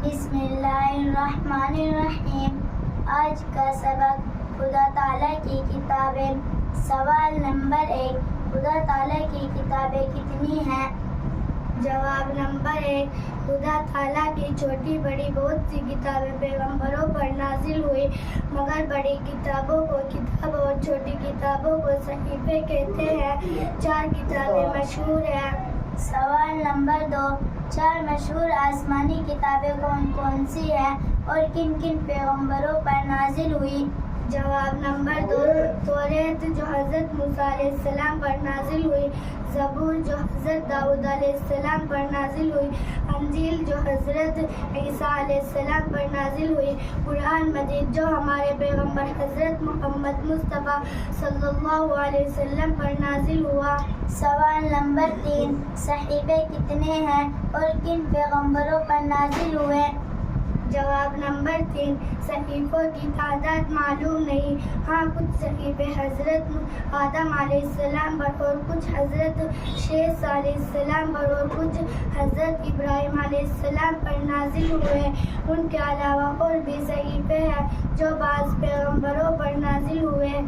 بسم اللہ الرحمن الرحیم۔ آج کا سبق خدا تعالیٰ کی کتابیں۔ سوال نمبر 1، خدا تعالیٰ کی کتابیں کتنی ہیں؟ جواب نمبر 1، خدا تعالیٰ کی چھوٹی بڑی بہت سی کتابیں پیغمبروں پر نازل ہوئی، مگر بڑی کتابوں کو کتاب اور چھوٹی کتابوں کو صحیفے کہتے ہیں۔ 4 کتابیں مشہور ہیں۔ سوال نمبر 2، 4 مشہور آسمانی کتابیں کون کون سی ہیں اور کن کن پیغمبروں پر نازل ہوئی؟ جواب نمبر 2، توریت جو حضرت موسیٰ علیہ السلام پر نازل ہوئی، زبور جو حضرت داؤد علیہ السلام پر نازل ہوئی، انجیل جو حضرت عیسیٰ علیہ السلام پر نازل ہوئی، قرآن مجید جو ہمارے پیغمبر حضرت محمد مصطفیٰ صلی اللہ علیہ وسلم پر نازل ہوا۔ سوال نمبر 3، صحیفے کتنے ہیں اور کن پیغمبروں پر نازل ہوئے؟ جواب نمبر 3، صحیفوں کی تعداد معلوم نہیں، ہاں کچھ صحیفے حضرت آدم علیہ السلام پر اور کچھ حضرت شیث علیہ السلام پر اور کچھ حضرت ابراہیم علیہ السلام پر نازل ہوئے۔ ان کے علاوہ اور بھی صحیفے ہیں جو بعض پیغمبروں پر نازل ہوئے۔